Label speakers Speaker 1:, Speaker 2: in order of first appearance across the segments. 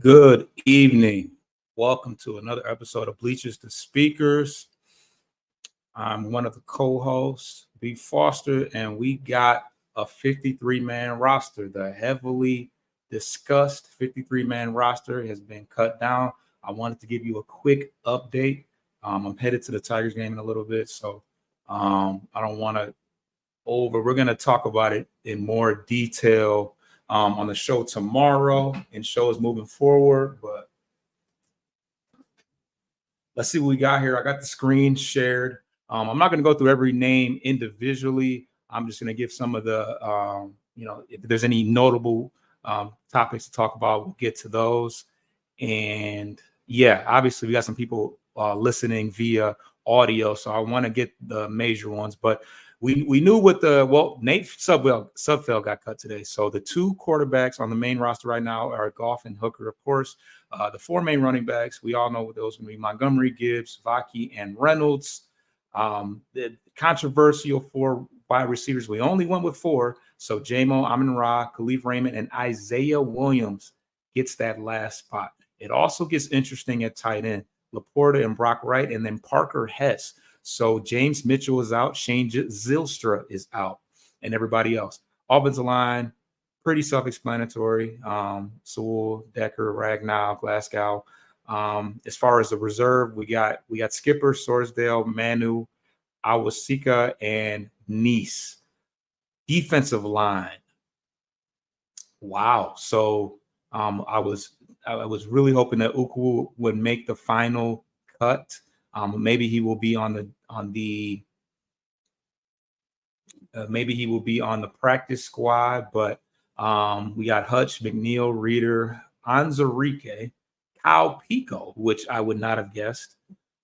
Speaker 1: Good evening. Welcome to another episode of Bleachers to Speakers. I'm one of the co-hosts, B. Foster, and we got a 53-man roster. The heavily discussed 53-man roster has been cut down. I wanted to give you a quick update. I'm headed to the Tigers game in a little bit, so I don't want to we're going to talk about it in more detail on the show tomorrow and shows moving forward. But let's see what we got here. I got the screen shared. I'm not going to go through every name individually. I'm just going to give some of the, if there's any notable topics to talk about, we'll get to those. And yeah, obviously we got some people listening via audio, so I want to get the major ones. But we knew what Nate Sudfeld got cut today. So the two quarterbacks on the main roster right now are Goff and Hooker, of course. The four main running backs, we all know what those are going to be: Montgomery, Gibbs, Vaki, and Reynolds. The controversial four wide receivers, we only went with four. So Jamo, Amon-Ra, Khalif Raymond, and Isaiah Williams gets that last spot. It also gets interesting at tight end. Laporta and Brock Wright, and then Parker Hess. So James Mitchell is out, Shane Zylstra is out, and everybody else. Offensive line, pretty self-explanatory. Sewell, Decker, Ragnow, Glasgow. As far as the reserve, we got Skipper, Sorsdale, Manu, Awasika, and Nice. Defensive line. Wow. So I was really hoping that Ukwu would make the final cut. Maybe he will be on the practice squad, but we got Hutch, McNeil, Reeder, Anzarike, Kyle Pico, which I would not have guessed.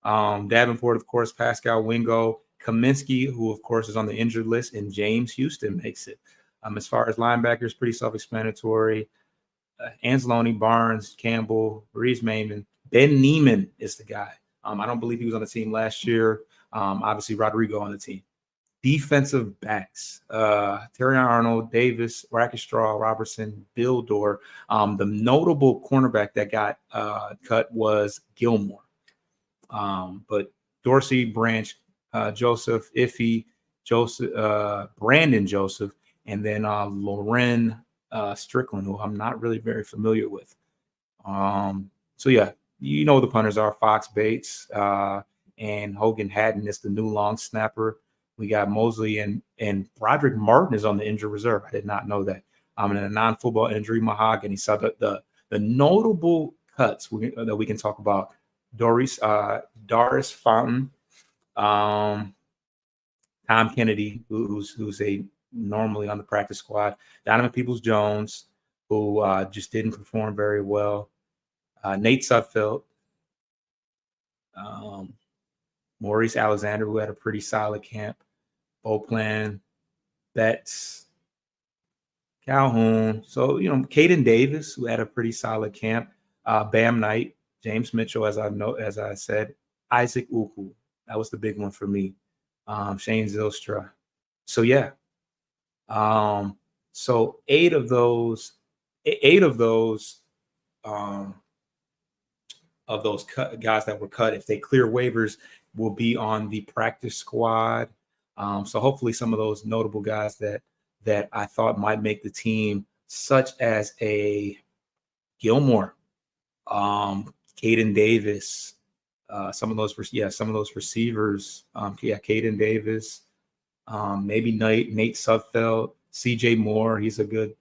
Speaker 1: Davenport, of course, Pascal Wingo, Kaminsky, who of course is on the injured list, and James Houston makes it. As far as linebackers, pretty self-explanatory. Anzalone, Barnes, Campbell, Reese Mayman, Ben Neiman is the guy. I don't believe he was on the team last year. Obviously, Rodrigo on the team. Defensive backs, Terry Arnold, Davis, Rackstraw, Robertson, Bill Dorr. The notable cornerback that got cut was Gilmore. But Dorsey, Branch, Joseph, Iffy, Brandon Joseph, and then Loren Strickland, who I'm not really very familiar with. So yeah, you know the punters are Fox Bates and Hogan Haddon is the new long snapper. We got Mosley and Broderick Martin is on the injured reserve. I did not know that. And a non-football injury, Mahogany. So the notable cuts that we can talk about: Doris Fountain, Tom Kennedy, who's normally on the practice squad, Donovan Peoples-Jones, who just didn't perform very well, Nate Sudfeld, Maurice Alexander, who had a pretty solid camp, Beauplan, Betts, Calhoun. So, Caden Davis, who had a pretty solid camp, Bam Knight, James Mitchell, as I said, Isaac Ukwu. That was the big one for me. Shane Zylstra. So yeah. So eight of those guys that were cut, if they clear waivers, will be on the practice squad. So hopefully some of those notable guys that I thought might make the team, such as a Gilmore, Caden Davis, some of those receivers, Caden Davis, maybe Nate Sudfeld, CJ Moore. He's a good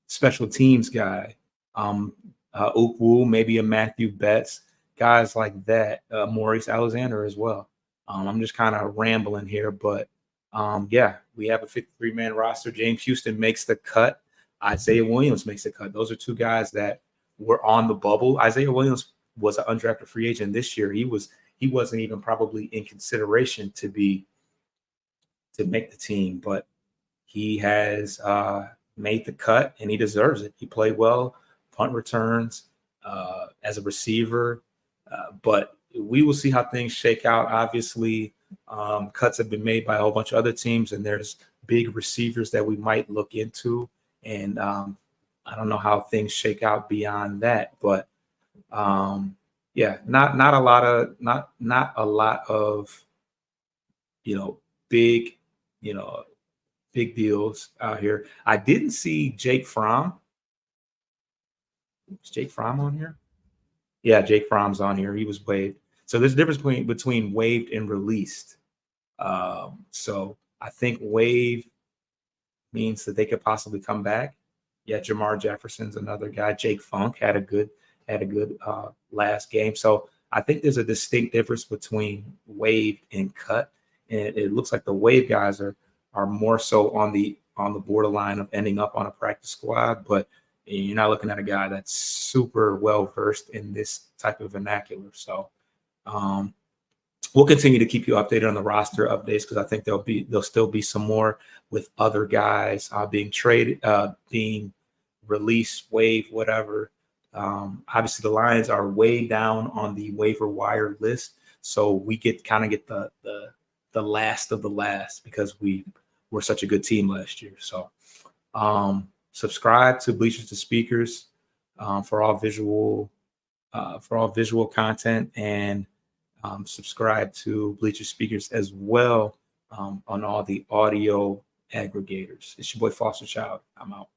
Speaker 1: special teams guy. Ukwu, maybe a Matthew Betts, guys like that. Maurice Alexander as well. I'm just kind of rambling here, but yeah, we have a 53-man roster. James Houston makes the cut. Isaiah Williams makes the cut. Those are two guys that were on the bubble. Isaiah Williams was an undrafted free agent this year. He wasn't even probably in consideration to make the team, but he has made the cut and he deserves it. He played well, punt returns, as a receiver, but we will see how things shake out. Obviously, cuts have been made by a whole bunch of other teams, and there's big receivers that we might look into. And I don't know how things shake out beyond that, but yeah, not a lot of not a lot of you know big you know big deals out here. I didn't see Jake Fromm. Is Jake Fromm on here? Yeah, Jake Fromm's on here. He was waived. So there's a difference between waived and released. So I think waive means that they could possibly come back. Yeah, Jamar Jefferson's another guy. Jake Funk had a good last game. So I think there's a distinct difference between wave and cut, and it looks like the wave guys are more so on the borderline of ending up on a practice squad, but you're not looking at a guy that's super well versed in this type of vernacular. So um, we'll continue to keep you updated on the roster updates because I think there'll still be some more with other guys being traded, being released, waived, whatever. Obviously, the Lions are way down on the waiver wire list, so we get the last of the last because we were such a good team last year. So subscribe to Bleachers to Speakers for all visual content, and subscribe to Bleacher Speakers as well on all the audio aggregators. It's your boy Foster Child. I'm out.